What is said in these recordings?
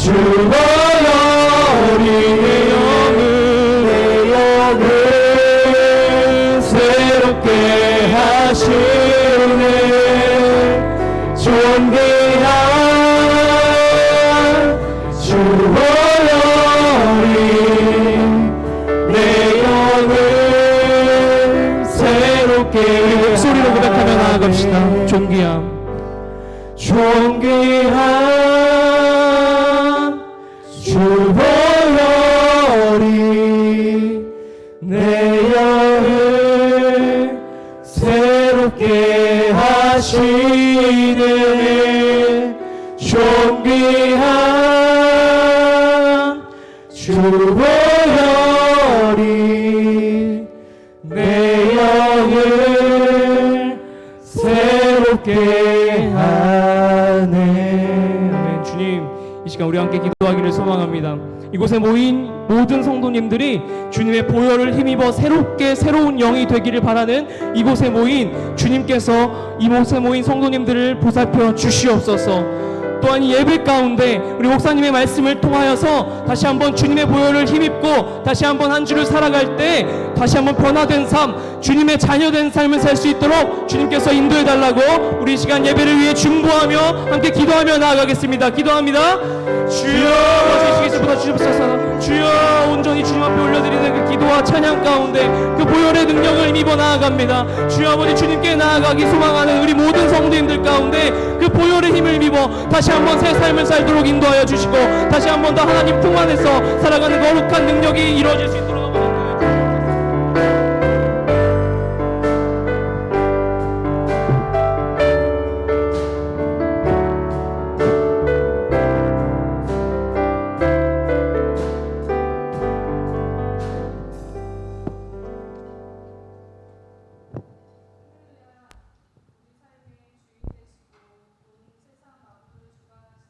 주보혈이 내 영을 새롭게 하시네. 존귀한 주보혈이 내 영을 새롭게 소리로 고백하며 나아갑시다. 존귀함 주보혈이 내 영을 새롭게 하시네. 존귀한 주보혈이 내 영을 새롭게 하네. 아멘. 주님, 이 시간 우리 함께 기도하기를 소망합니다. 이곳에 모인 모든 성도님들이 주님의 보혈을 힘입어 새로운 영이 되기를 바라는 이곳에 모인 주님께서 이곳에 모인 성도님들을 보살펴 주시옵소서. 또한 이 예배 가운데 우리 목사님의 말씀을 통하여서 다시 한번 주님의 보혈을 힘입고 다시 한번 한 주를 살아갈 때 다시 한번 변화된 삶, 주님의 자녀된 삶을 살 수 있도록 주님께서 인도해 달라고 우리 시간 예배를 위해 중보하며 함께 기도하며 나아가겠습니다. 기도합니다. 주여, 주시기보다 주옵소서. 주여, 온전히 주님 앞에 올려드리는 그 기도와 찬양 가운데 그 보혈의 능력을 힘입어 나아갑니다. 주여 아버지, 주님께 나아가기 소망하는 우리 모든 성도님들 가운데 그 보혈의 힘을 힘입어 다시 한번 새 삶을 살도록 인도하여 주시고 다시 한번 더 하나님 품 안에서 살아가는 거룩한 능력이 이루어질 수 있도록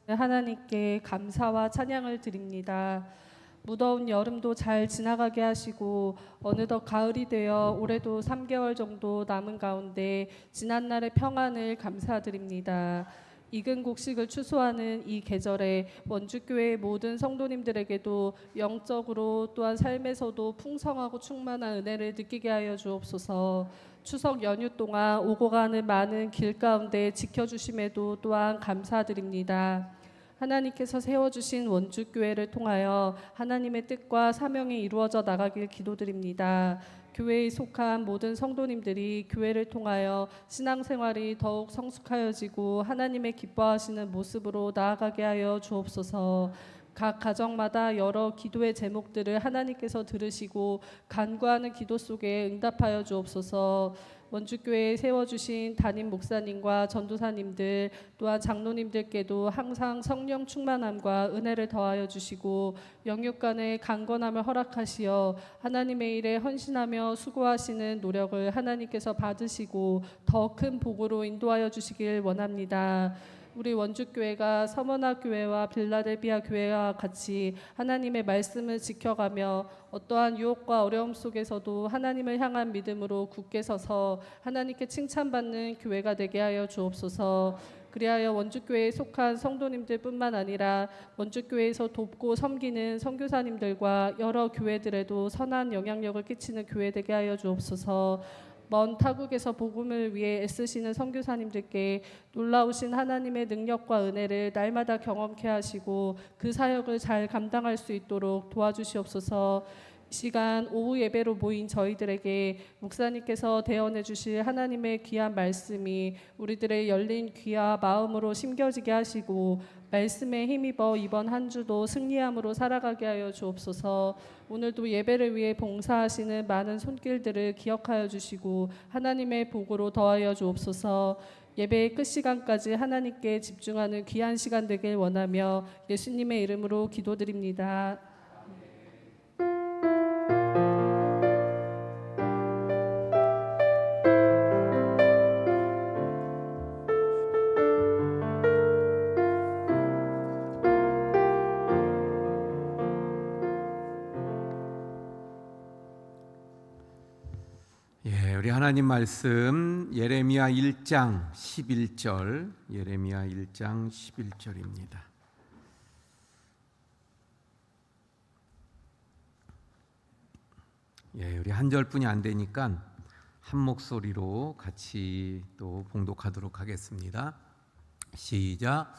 하나님께 감사와 찬양을 드립니다. 무더운 여름도 잘 지나가게 하시고 어느덧 가을이 되어 올해도 3개월 정도 남은 가운데 지난날의 평안을 감사드립니다. 익은 곡식을 추수하는 이 계절에 원주교회 모든 성도님들에게도 영적으로 또한 삶에서도 풍성하고 충만한 은혜를 느끼게 하여 주옵소서. 추석 연휴 동안 오고 가는 많은 길 가운데 지켜주심에도 또한 감사드립니다. 하나님께서 세워주신 원주교회를 통하여 하나님의 뜻과 사명이 이루어져 나가길 기도드립니다. 교회에 속한 모든 성도님들이 교회를 통하여 신앙생활이 더욱 성숙하여지고 하나님의 기뻐하시는 모습으로 나아가게 하여 주옵소서. 각 가정마다 여러 기도의 제목들을 하나님께서 들으시고 간구하는 기도 속에 응답하여 주옵소서. 원주교회에 세워주신 담임 목사님과 전도사님들 또한 장로님들께도 항상 성령 충만함과 은혜를 더하여 주시고 영육간의 강건함을 허락하시어 하나님의 일에 헌신하며 수고하시는 노력을 하나님께서 받으시고 더 큰 복으로 인도하여 주시길 원합니다. 우리 원주교회가 서머나 교회와 빌라델비아 교회와 같이 하나님의 말씀을 지켜가며 어떠한 유혹과 어려움 속에서도 하나님을 향한 믿음으로 굳게 서서 하나님께 칭찬받는 교회가 되게 하여 주옵소서. 그리하여 원주교회에 속한 성도님들 뿐만 아니라 원주교회에서 돕고 섬기는 선교사님들과 여러 교회들에도 선한 영향력을 끼치는 교회 되게 하여 주옵소서. 먼 타국에서 복음을 위해 애쓰시는 선교사님들께 놀라우신 하나님의 능력과 은혜를 날마다 경험케 하시고 그 사역을 잘 감당할 수 있도록 도와주시옵소서. 이 시간 오후 예배로 모인 저희들에게 목사님께서 대언해 주실 하나님의 귀한 말씀이 우리들의 열린 귀와 마음으로 심겨지게 하시고 말씀에 힘입어 이번 한 주도 승리함으로 살아가게 하여 주옵소서. 오늘도 예배를 위해 봉사하시는 많은 손길들을 기억하여 주시고 하나님의 복으로 더하여 주옵소서. 예배의 끝 시간까지 하나님께 집중하는 귀한 시간 되길 원하며 예수님의 이름으로 기도드립니다. 우리 하나님 말씀 예레미야 1장 11절 예레미야 1장 11절입니다. 예, 우리 한 절뿐이 안 되니까 한 목소리로 같이 또 봉독하도록 하겠습니다. 시작.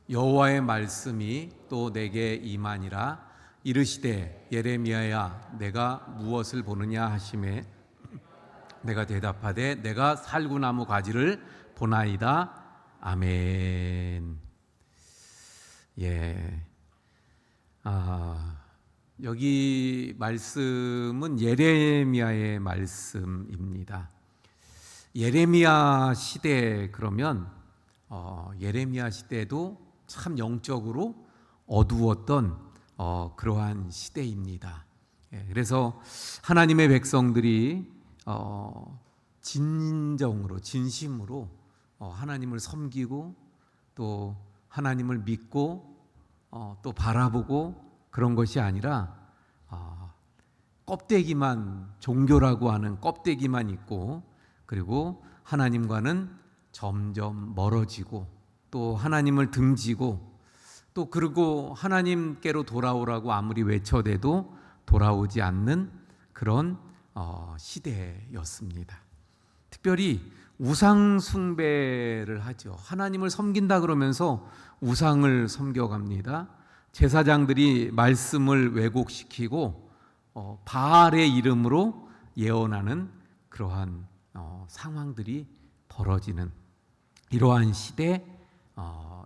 여호와의 말씀이 또 내게 임하니라. 이르시되 예레미야야 내가 무엇을 보느냐 하시매 내가 대답하되 내가 살구나무 가지를 보나이다. 아멘. 예. 여기 말씀은 예레미야의 말씀입니다. 예레미야 시대 그러면 예레미야 시대도 참 영적으로 어두웠던 그러한 시대입니다. 그래서 하나님의 백성들이 진정으로 진심으로 하나님을 섬기고 또 하나님을 믿고 또 바라보고 그런 것이 아니라 껍데기만 종교라고 하는 껍데기만 있고 그리고 하나님과는 점점 멀어지고 또 하나님을 등지고 또 그리고 하나님께로 돌아오라고 아무리 외쳐대도 돌아오지 않는 그런 시대였습니다. 특별히 우상 숭배를 하죠. 하나님을 섬긴다 그러면서 우상을 섬겨갑니다. 제사장들이 말씀을 왜곡시키고 바알의 이름으로 예언하는 그러한 상황들이 벌어지는 이러한 시대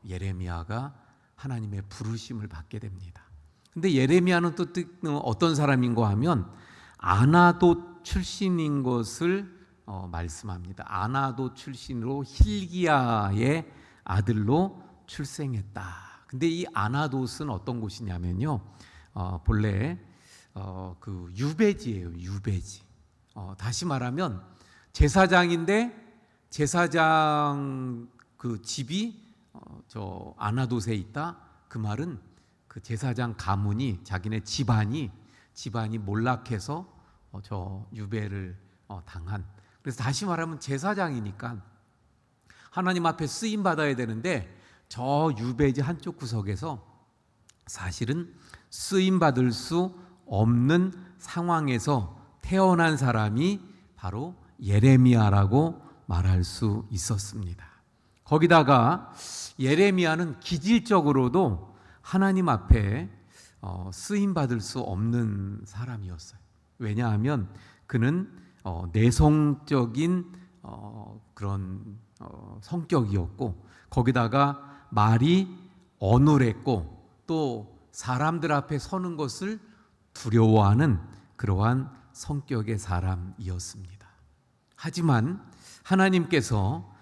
예레미야가 하나님의 부르심을 받게 됩니다. 근데 예레미야는 또 어떤 사람인가 하면 아나도 출신인 것을 말씀합니다. 아나도 출신으로 힐기야의 아들로 출생했다. 근데 이 아나돗은 어떤 곳이냐면요, 본래 그 유배지예요. 유배지. 다시 말하면 제사장인데 제사장 그 집이 저 아나돗에 있다. 그 말은 그 제사장 가문이 자기네 집안이 몰락해서 저 유배를 당한. 그래서 다시 말하면 제사장이니까 하나님 앞에 쓰임 받아야 되는데 저 유배지 한쪽 구석에서 사실은 쓰임 받을 수 없는 상황에서 태어난 사람이 바로 예레미야라고 말할 수 있었습니다. 거기다가 예레미야는 기질적으로도 하나님 앞에 쓰임 받을 수 없는 사람이었어요. 왜냐하면 그는 내성적인 그런 성격이었고 거기다가 말이 어눌했고 또 사람들 앞에 서는 것을 두려워하는 그러한 성격의 사람이었습니다. 하지만 하나님께서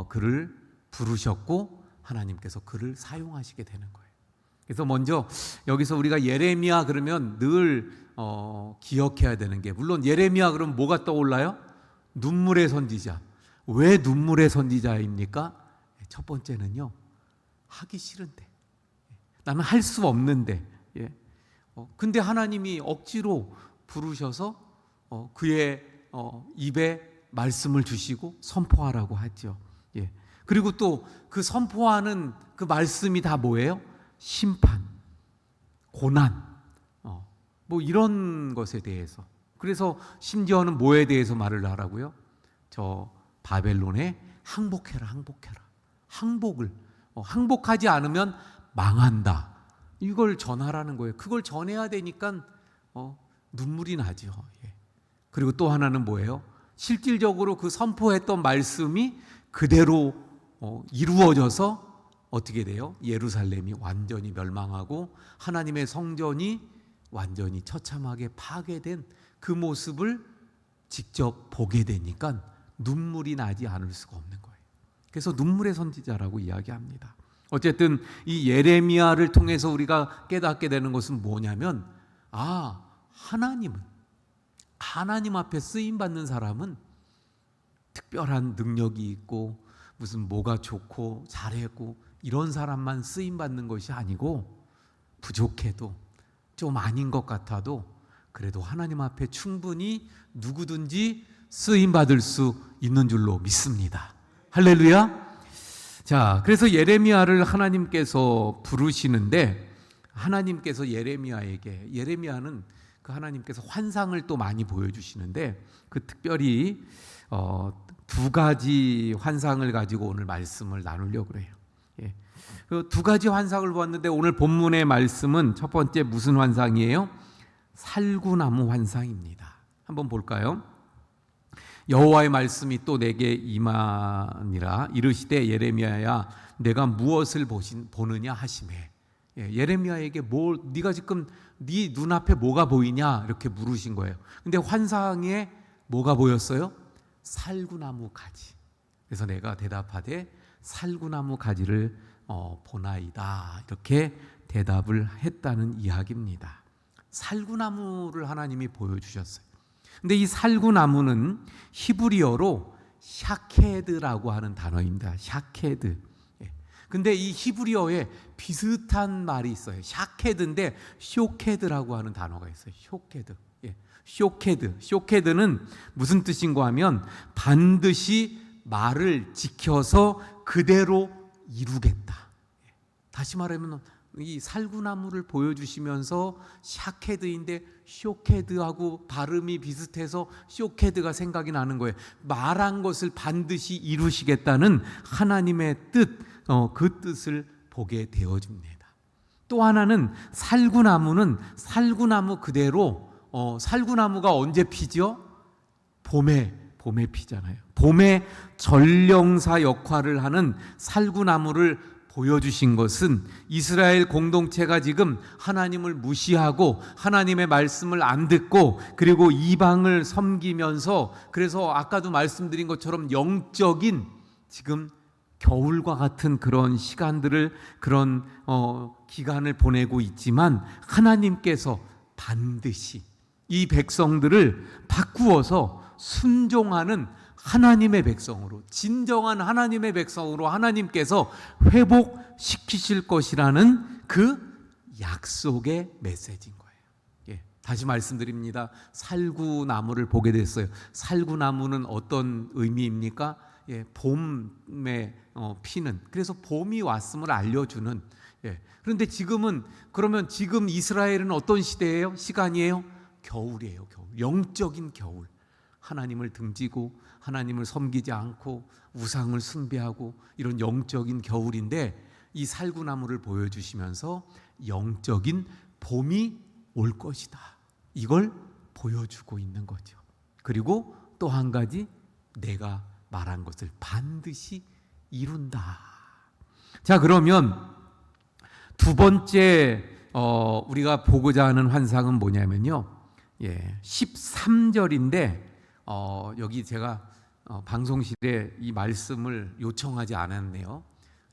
그를 부르셨고 하나님께서 그를 사용하시게 되는 거예요. 그래서 먼저 여기서 우리가 예레미야 그러면 늘 기억해야 되는 게 물론 예레미야 그러면 뭐가 떠올라요? 눈물의 선지자. 왜 눈물의 선지자입니까? 첫 번째는요. 하기 싫은데 나는 할 수 없는데 근데 하나님이 억지로 부르셔서 그의 입에 말씀을 주시고 선포하라고 하죠. 그리고 또 그 선포하는 그 말씀이 다 뭐예요? 심판, 고난, 뭐 이런 것에 대해서. 그래서 심지어는 뭐에 대해서 말을 하라고요? 저 바벨론에 항복해라. 항복을 항복하지 않으면 망한다. 이걸 전하라는 거예요. 그걸 전해야 되니까 눈물이 나죠. 그리고 또 하나는 뭐예요? 실질적으로 그 선포했던 말씀이 그대로 이루어져서 어떻게 돼요? 예루살렘이 완전히 멸망하고 하나님의 성전이 완전히 처참하게 파괴된 그 모습을 직접 보게 되니까 눈물이 나지 않을 수가 없는 거예요. 그래서 눈물의 선지자라고 이야기합니다. 어쨌든 이 예레미야를 통해서 우리가 깨닫게 되는 것은 뭐냐면 하나님 앞에 쓰임 받는 사람은 특별한 능력이 있고 무슨 뭐가 좋고 잘했고 이런 사람만 쓰임 받는 것이 아니고 부족해도 좀 아닌 것 같아도 그래도 하나님 앞에 충분히 누구든지 쓰임 받을 수 있는 줄로 믿습니다. 할렐루야. 자, 그래서 예레미야를 하나님께서 부르시는데 하나님께서 예레미야는 그 하나님께서 환상을 또 많이 보여주시는데 그 특별히 두 가지 환상을 가지고 오늘 말씀을 나누려고 그래요. 예. 그 두 가지 환상을 보았는데 오늘 본문의 말씀은 첫 번째 무슨 환상이에요? 살구나무 환상입니다. 한번 볼까요? 여호와의 말씀이 또 내게 임하니라 이르시되 예레미야야 내가 무엇을 보느냐 하시매. 예레미야에게 네가 지금 네 눈앞에 뭐가 보이냐 이렇게 물으신 거예요. 근데 환상에 뭐가 보였어요? 살구나무 가지. 그래서 내가 대답하되 살구나무 가지를 보나이다 이렇게 대답을 했다는 이야기입니다. 살구나무를 하나님이 보여주셨어요. 근데 이 살구나무는 히브리어로 샤케드라고 하는 단어입니다. 샤케드. 근데 이 히브리어에 비슷한 말이 있어요. 샤케드인데 쇼케드라고 하는 단어가 있어요. 쇼케드. 쇼케드. 쇼케드는 무슨 뜻인가 하면 반드시 말을 지켜서 그대로 이루겠다. 다시 말하면 이 살구나무를 보여주시면서 샤케드인데 쇼케드하고 발음이 비슷해서 쇼케드가 생각이 나는 거예요. 말한 것을 반드시 이루시겠다는 하나님의 뜻, 그 뜻을 보게 되어집니다. 또 하나는 살구나무는 살구나무 그대로 살구나무가 언제 피죠? 봄에 피잖아요. 봄에 전령사 역할을 하는 살구나무를 보여주신 것은 이스라엘 공동체가 지금 하나님을 무시하고 하나님의 말씀을 안 듣고 그리고 이방을 섬기면서 그래서 아까도 말씀드린 것처럼 영적인 지금 겨울과 같은 그런 시간들을 그런 기간을 보내고 있지만 하나님께서 반드시 이 백성들을 바꾸어서 순종하는 하나님의 백성으로 진정한 하나님의 백성으로 하나님께서 회복시키실 것이라는 그 약속의 메시지인 거예요. 다시 말씀드립니다. 살구나무를 보게 됐어요. 살구나무는 어떤 의미입니까? 봄에 피는 그래서 봄이 왔음을 알려주는 그런데 지금은 그러면 지금 이스라엘은 어떤 시대예요? 시간이에요? 겨울이에요. 겨울. 영적인 겨울. 하나님을 등지고 하나님을 섬기지 않고 우상을 숭배하고 이런 영적인 겨울인데 이 살구나무를 보여주시면서 영적인 봄이 올 것이다. 이걸 보여주고 있는 거죠. 그리고 또 한 가지 내가 말한 것을 반드시 이룬다. 자, 그러면 두 번째 우리가 보고자 하는 환상은 뭐냐면요. 13절인데 여기 제가 방송실에 이 말씀을 요청하지 않았네요.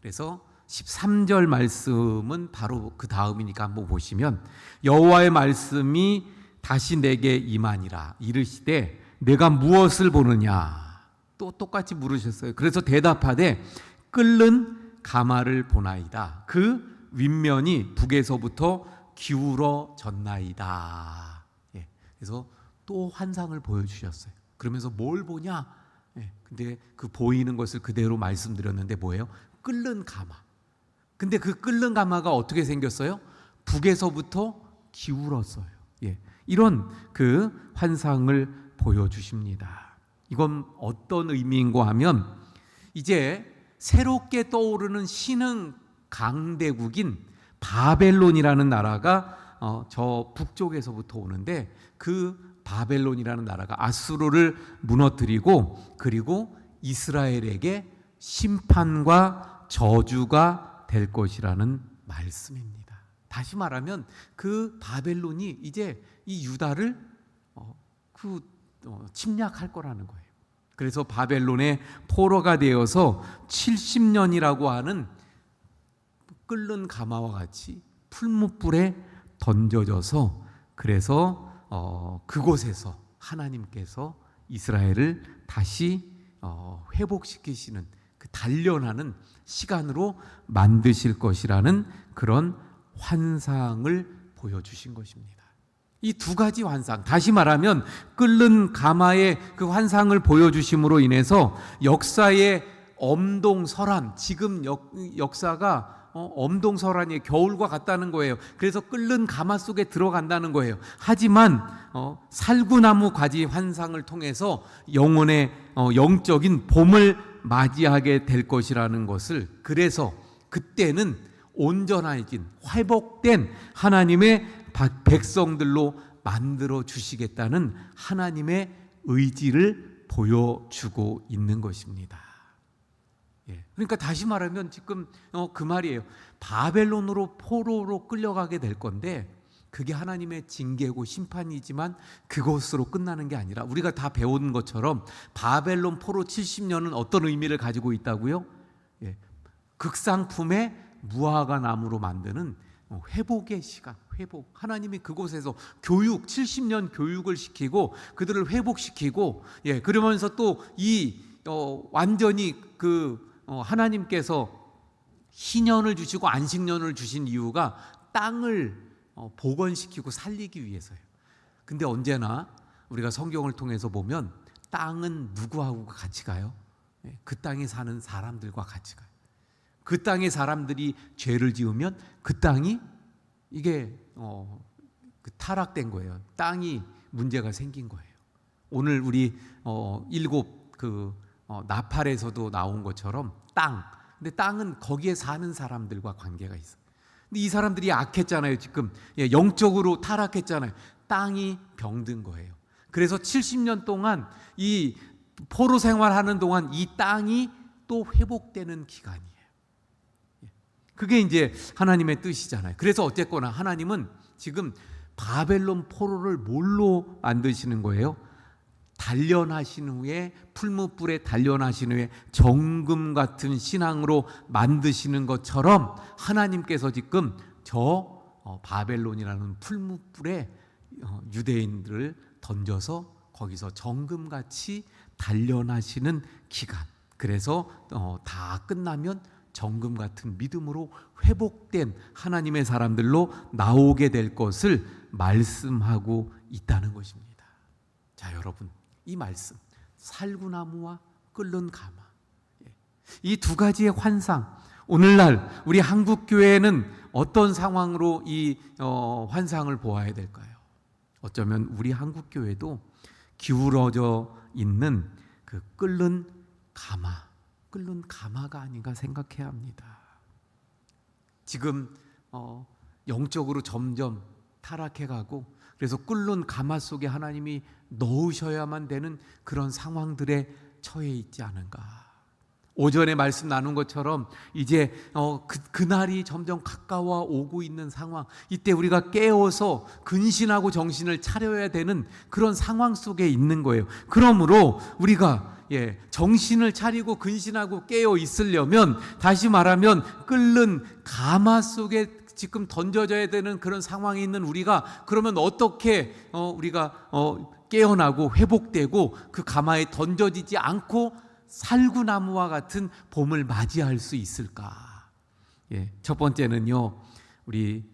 그래서 13절 말씀은 바로 그 다음이니까 한번 보시면 여호와의 말씀이 다시 내게 임하니라 이르시되 내가 무엇을 보느냐 또 똑같이 물으셨어요. 그래서 대답하되 끓는 가마를 보나이다. 그 윗면이 북에서부터 기울어졌나이다. 그래서 또 환상을 보여주셨어요. 그러면서 뭘 보냐? 근데 그 보이는 것을 그대로 말씀드렸는데 뭐예요? 끓는 가마. 근데 그 끓는 가마가 어떻게 생겼어요? 북에서부터 기울었어요. 이런 그 환상을 보여주십니다. 이건 어떤 의미인가 하면 이제 새롭게 떠오르는 신흥 강대국인 바벨론이라는 나라가 저 북쪽에서부터 오는데 그 바벨론이라는 나라가 아수르를 무너뜨리고 그리고 이스라엘에게 심판과 저주가 될 것이라는 말씀입니다. 다시 말하면 그 바벨론이 이제 이 유다를 침략할 거라는 거예요. 그래서 바벨론의 포로가 되어서 70년이라고 하는 끓는 가마와 같이 풀무불에 던져져서 그래서 그곳에서 하나님께서 이스라엘을 다시 회복시키시는 그 단련하는 시간으로 만드실 것이라는 그런 환상을 보여주신 것입니다. 이 두 가지 환상, 다시 말하면 끓는 가마의 그 환상을 보여주심으로 인해서 역사의 엄동설한 지금 역사가 엄동설한이 겨울과 같다는 거예요. 그래서 끓는 가마 속에 들어간다는 거예요. 하지만 살구나무 가지 환상을 통해서 영혼의 영적인 봄을 맞이하게 될 것이라는 것을, 그래서 그때는 온전해진 회복된 하나님의 백성들로 만들어 주시겠다는 하나님의 의지를 보여주고 있는 것입니다. 그러니까 다시 말하면 지금 그 말이에요. 바벨론으로 포로로 끌려가게 될 건데 그게 하나님의 징계고 심판이지만 그것으로 끝나는 게 아니라, 우리가 다 배운 것처럼 바벨론 포로 70년은 어떤 의미를 가지고 있다고요? 극상품의 무화과 나무로 만드는 회복의 시간, 회복. 하나님이 그곳에서 70년 교육을 시키고 그들을 회복시키고, 그러면서 또 완전히 하나님께서 희년을 주시고 안식년을 주신 이유가 땅을 복원시키고 살리기 위해서예요. 근데 언제나 우리가 성경을 통해서 보면 땅은 누구하고 같이 가요? 그 땅에 사는 사람들과 같이 가요. 그 땅의 사람들이 죄를 지으면 그 땅이 이게 타락된 거예요. 땅이 문제가 생긴 거예요. 오늘 우리 일곱 나팔에서도 나온 것처럼 땅. 근데 땅은 거기에 사는 사람들과 관계가 있어요. 근데 이 사람들이 악했잖아요. 지금 영적으로 타락했잖아요. 땅이 병든 거예요. 그래서 70년 동안 이 포로 생활하는 동안 이 땅이 또 회복되는 기간이에요. 그게 이제 하나님의 뜻이잖아요. 그래서 어쨌거나 하나님은 지금 바벨론 포로를 뭘로 만드시는 거예요? 단련하신 후에, 풀무불에 단련하신 후에 정금 같은 신앙으로 만드시는 것처럼 하나님께서 지금 저 바벨론이라는 풀무불에 유대인들을 던져서 거기서 정금같이 단련하시는 기간. 그래서 다 끝나면 정금 같은 믿음으로 회복된 하나님의 사람들로 나오게 될 것을 말씀하고 있다는 것입니다. 자, 여러분, 이 말씀, 살구나무와 끓는 가마, 이 두 가지의 환상, 오늘날 우리 한국교회는 어떤 상황으로 이 환상을 보아야 될까요? 어쩌면 우리 한국교회도 기울어져 있는 그 끓는 가마가 아닌가 생각해야 합니다. 지금 영적으로 점점 타락해가고, 그래서 끓는 가마 속에 하나님이 넣으셔야만 되는 그런 상황들에 처해 있지 않은가. 오전에 말씀 나눈 것처럼 이제 그날이 점점 가까워 오고 있는 상황, 이때 우리가 깨어서 근신하고 정신을 차려야 되는 그런 상황 속에 있는 거예요. 그러므로 우리가 정신을 차리고 근신하고 깨어 있으려면, 다시 말하면 끓는 가마 속에 지금 던져져야 되는 그런 상황에 있는 우리가, 그러면 어떻게 우리가 깨어나고 회복되고 그 가마에 던져지지 않고 살구나무와 같은 봄을 맞이할 수 있을까? 첫 번째는요, 우리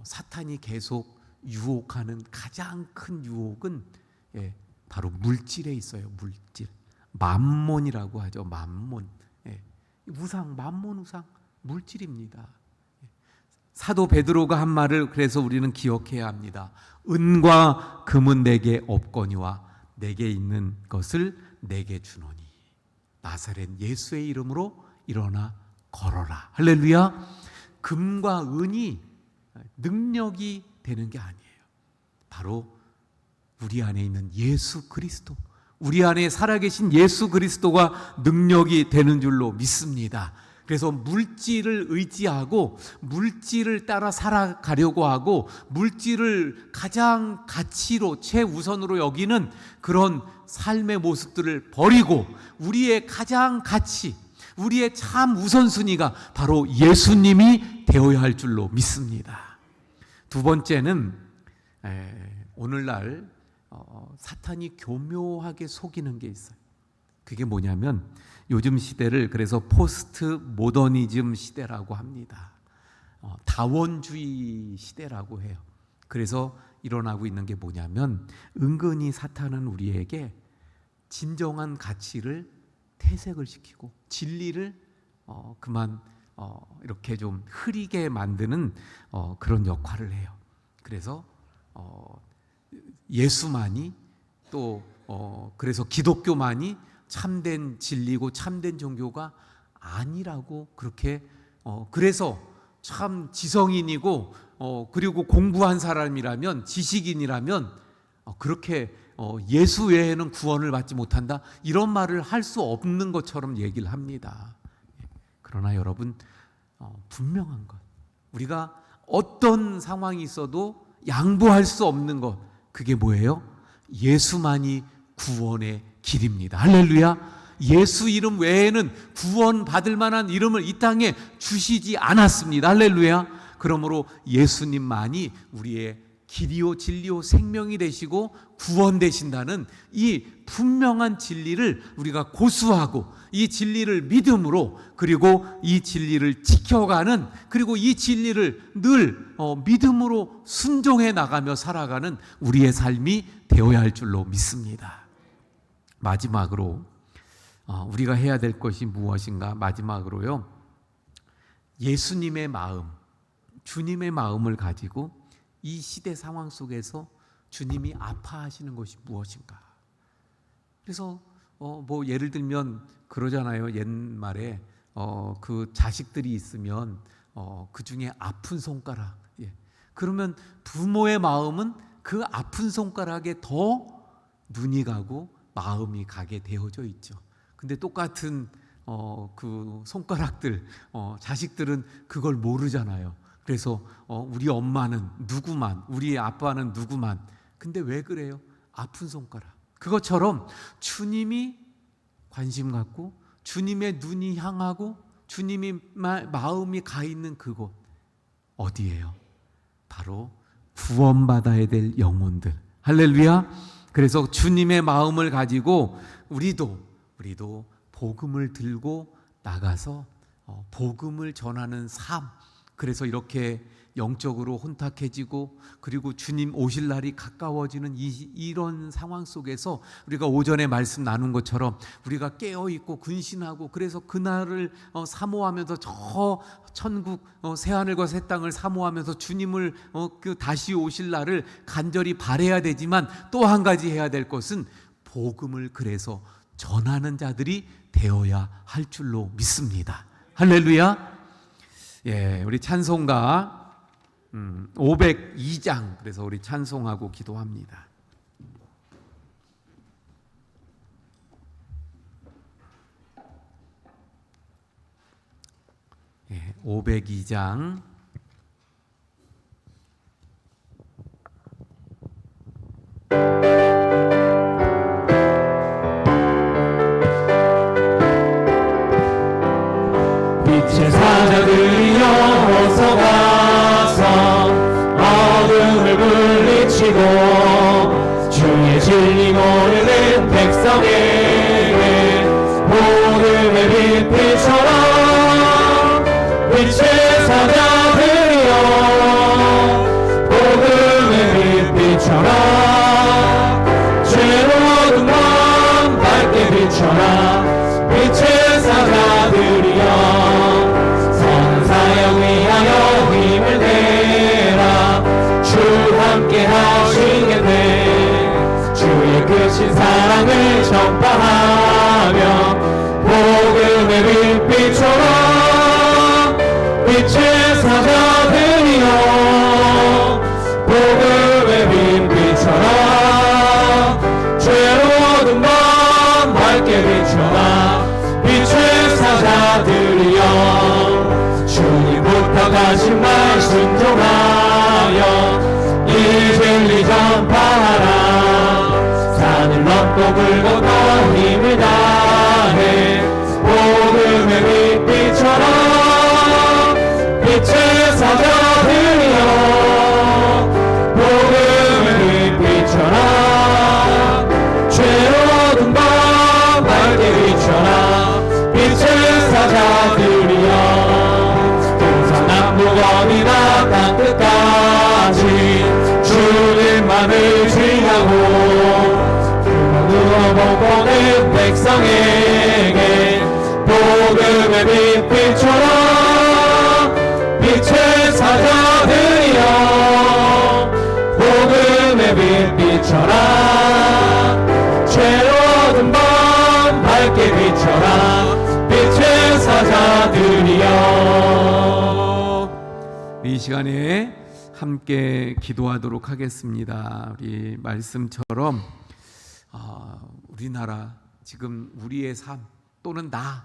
사탄이 계속 유혹하는 가장 큰 유혹은 바로 물질에 있어요. 물질, 맘몬이라고 하죠. 맘몬, 우상, 맘몬 우상, 물질입니다. 사도 베드로가 한 말을 그래서 우리는 기억해야 합니다. 은과 금은 내게 없거니와 내게 있는 것을 내게 주노니 나사렛 예수의 이름으로 일어나 걸어라. 할렐루야. 금과 은이 능력이 되는 게 아니에요. 바로 우리 안에 있는 예수 그리스도, 우리 안에 살아계신 예수 그리스도가 능력이 되는 줄로 믿습니다. 그래서 물질을 의지하고 물질을 따라 살아가려고 하고 물질을 가장 가치로 최우선으로 여기는 그런 삶의 모습들을 버리고 우리의 가장 가치, 우리의 참 우선순위가 바로 예수님이 되어야 할 줄로 믿습니다. 두 번째는 오늘날 사탄이 교묘하게 속이는 게 있어요. 그게 뭐냐면 요즘 시대를 그래서 포스트 모더니즘 시대라고 합니다. 다원주의 시대라고 해요. 그래서 일어나고 있는 게 뭐냐면 은근히 사탄은 우리에게 진정한 가치를 퇴색을 시키고 진리를 그만 이렇게 좀 흐리게 만드는 그런 역할을 해요. 그래서 예수만이 또 그래서 기독교만이 참된 진리고 참된 종교가 아니라고 그렇게 그래서 참 지성인이고 그리고 공부한 사람이라면 지식인이라면 그렇게 예수 외에는 구원을 받지 못한다 이런 말을 할 수 없는 것처럼 얘기를 합니다. 그러나 여러분 분명한 것 우리가 어떤 상황이 있어도 양보할 수 없는 것 그게 뭐예요? 예수만이 구원의 길입니다. 할렐루야. 예수 이름 외에는 구원 받을 만한 이름을 이 땅에 주시지 않았습니다. 할렐루야. 그러므로 예수님만이 우리의 길이요 진리요 생명이 되시고 구원 되신다는 이 분명한 진리를 우리가 고수하고 이 진리를 믿음으로 그리고 이 진리를 지켜가는 그리고 이 진리를 늘 믿음으로 순종해 나가며 살아가는 우리의 삶이 되어야 할 줄로 믿습니다. 마지막으로 우리가 해야 될 것이 무엇인가? 마지막으로요. 예수님의 마음, 주님의 마음을 가지고 이 시대 상황 속에서 주님이 아파하시는 것이 무엇인가? 그래서 뭐 예를 들면 그러잖아요. 옛말에 그 자식들이 있으면 그 중에 아픈 손가락. 그러면 부모의 마음은 그 아픈 손가락에 더 눈이 가고 마음이 가게 되어져 있죠. 근데 똑같은 그 손가락들 자식들은 그걸 모르잖아요. 그래서 우리 엄마는 누구만, 우리 아빠는 누구만. 근데 왜 그래요? 아픈 손가락. 그것처럼 주님이 관심 갖고 주님의 눈이 향하고 주님이 마음이 가 있는 그곳 어디예요? 바로 구원받아야 될 영혼들. 할렐루야. 그래서 주님의 마음을 가지고 우리도 복음을 들고 나가서 복음을 전하는 삶. 그래서 이렇게 영적으로 혼탁해지고 그리고 주님 오실 날이 가까워지는 이런 상황 속에서 우리가 오전에 말씀 나눈 것처럼 우리가 깨어있고 근신하고 그래서 그날을 사모하면서 저 천국 새하늘과 새 땅을 사모하면서 주님을 그 다시 오실 날을 간절히 바라야 되지만 또 한 가지 해야 될 것은 복음을 그래서 전하는 자들이 되어야 할 줄로 믿습니다. 할렐루야. 예, 우리 찬송가 502장 그래서 우리 찬송하고 기도합니다. 예, 502장 빛의 사자들이여 어서 가서 어둠을 물리치고 주의 진리 모르는 백성에게 복음의 빛빛처럼 빛의 사자들이여 복음의 빛빛처럼 죄로운 마음 밝게 비춰라 빛의 사자들이여 위하여 힘을 내라 주 함께 하시겠네 주의 크신 사랑을 전파하며 복음의 빛빛처럼 빛의 사자들이여 복음의 빛빛처럼 죄로운 마음 밝게 비춰라 빛의 사자들이여 부탁하신 말 순종하여 이 진리 전파하라 산을 넘고 물 건너 힘을 다해 복음의 빛빛처럼 빛의 사자들이여 복음의 빛빛처럼 죄로운 밤 밝게 비춰라 빛의 사자들이여 어디나 땅끝까지 주님만을 주의하고 누워 못 보는 백성에게 복음의 빛빛처럼 빛의 사자들이여 복음의 빛 비춰라 죄로운 밤 밝게 비춰라 빛의 사자들이여. 이 시간에 함께 기도하도록 하겠습니다. 우리 말씀처럼 우리나라 지금 우리의 삶 또는 나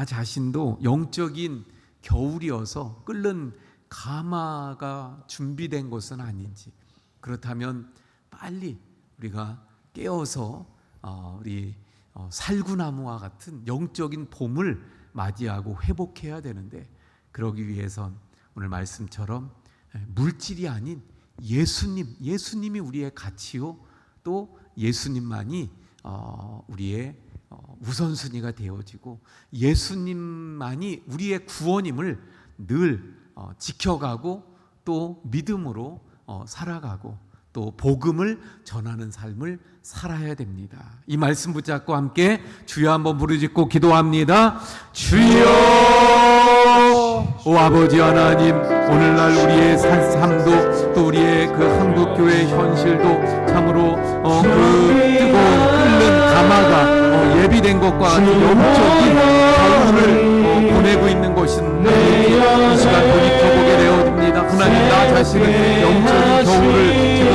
자신도 영적인 겨울이어서 끓는 가마가 준비된 것은 아닌지, 그렇다면 빨리 우리가 깨어서 우리 살구나무와 같은 영적인 봄을 맞이하고 회복해야 되는데, 그러기 위해선 오늘 말씀처럼 물질이 아닌 예수님이 우리의 가치요, 또 예수님만이 우리의 우선순위가 되어지고 예수님만이 우리의 구원임을 늘 지켜가고 또 믿음으로 살아가고 또 복음을 전하는 삶을 살아야 됩니다. 이 말씀 붙잡고 함께 주여 한번 부르짖고 기도합니다. 주여, 오 아버지 하나님, 오늘날 우리의 삶도 또 우리의 그 한국교회 현실도 참으로 그 뜨거운 끓는 가마가 예비된 것과 같은 영적인 겨울을 보내고 있는 것은 이 시간 돌이켜보게 되어집니다. 하나님, 나 자신은 영적인 겨울을 지금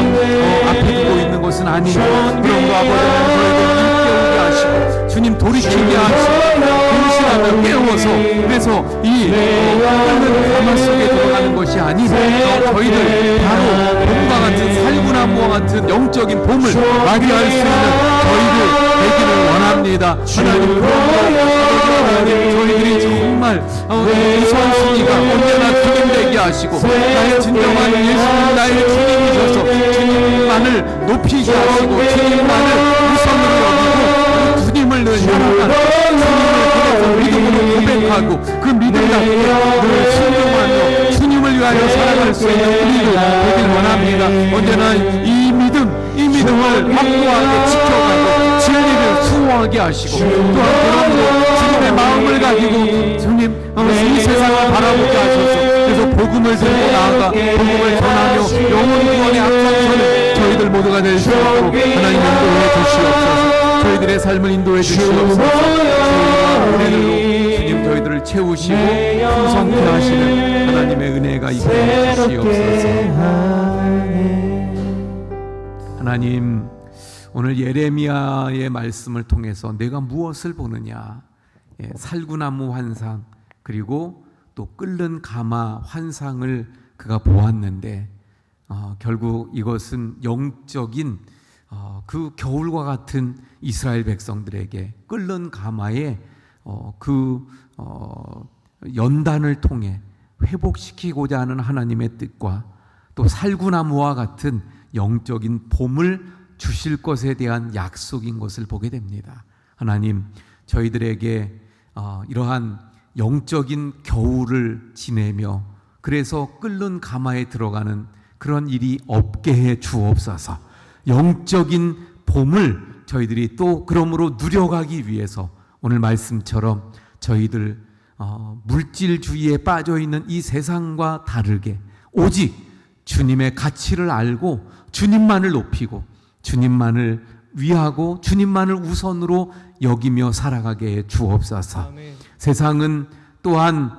앞에 두고 있는 것은 아니고, 그러므로 아버지는 저희를 일깨우게 하시고 주님 돌이키게 하시고 근신하며 깨워서, 그래서 이 끓는 가마 속에 들어가는 것이 아닌 저희들 바로 봄과 같은 살구나무와 같은 영적인 봄을 맞이할 수 있는 저희들 되기를 원합니다. 하나님, 저희들이 정말 우선순위가 언제나 주님 되게 하시고 나의 진정한 예수님 나의 주님이셔서 주님만을 높이게 하시고 주님만을 우선으로 여기고 주님을 늘 사랑하는, 주님을 믿음으로 고백하고 그 믿음답게 늘 순종하며 주님을 위하여 살아갈 수 있는 우리들 되길 원합니다. 언제나 이 믿음을 확고하게 지켜가고 진리를 수호하게 하시고, 또한 그러므로 주님의 마음을 가지고 주님 이 세상을 바라보게 하셔서, 그래서 복음을 들고 나아가 복음을 전하며 영혼 구원의 앞장서는 저희들 모두가 될 수 있고, 하나님 인도해 주시옵소서. 저희들의 삶을 인도해 주시옵소서. 저희가 우리들로 주님 저희들을 채우시고 풍성케 하시는 하나님의 은혜가 있게 주시옵소서. 하나님, 오늘 예레미야의 말씀을 통해서 내가 무엇을 보느냐, 살구나무 환상 그리고 또 끓는 가마 환상을 그가 보았는데 결국 이것은 영적인 그 겨울과 같은 이스라엘 백성들에게 끓는 가마의 연단을 통해 회복시키고자 하는 하나님의 뜻과 또 살구나무와 같은 영적인 봄을 주실 것에 대한 약속인 것을 보게 됩니다. 하나님, 저희들에게 이러한 영적인 겨울을 지내며 그래서 끓는 가마에 들어가는 그런 일이 없게 해 주옵소서. 영적인 봄을 저희들이 또 그러므로 누려가기 위해서 오늘 말씀처럼 저희들 물질주의에 빠져있는 이 세상과 다르게 오직 주님의 가치를 알고 주님만을 높이고 주님만을 위하고 주님만을 우선으로 여기며 살아가게 해 주옵소서. 아멘. 세상은 또한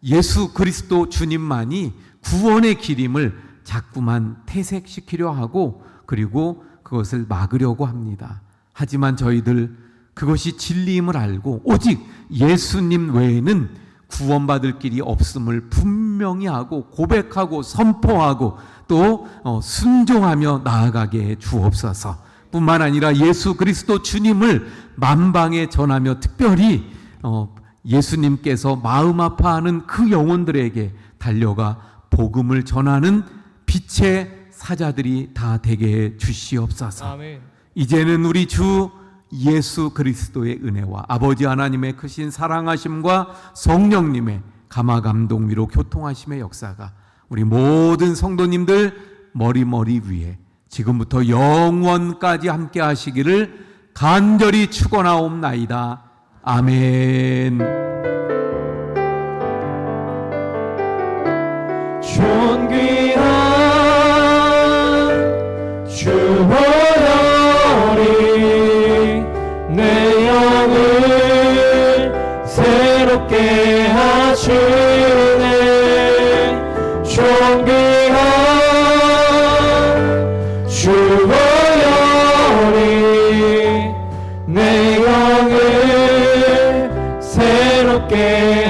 예수 그리스도 주님만이 구원의 길임을 자꾸만 퇴색시키려 하고 그리고 그것을 막으려고 합니다. 하지만 저희들 그것이 진리임을 알고 오직 예수님 외에는 구원받을 길이 없음을 분명히 하고 고백하고 선포하고 또 순종하며 나아가게 해 주옵소서. 뿐만 아니라 예수 그리스도 주님을 만방에 전하며 특별히 예수님께서 마음 아파하는 그 영혼들에게 달려가 복음을 전하는 빛의 사자들이 다 되게 해 주시옵소서. 아멘. 이제는 우리 주 예수 그리스도의 은혜와 아버지 하나님의 크신 사랑하심과 성령님의 감화감동 위로 교통하심의 역사가 우리 모든 성도님들 머리 위에 지금부터 영원까지 함께 하시기를 간절히 축원하옵나이다. 아멘. 존귀한 주 보혈이 내 영을 새롭게 하시네. 존귀한 주 보혈이 내 영을 새롭게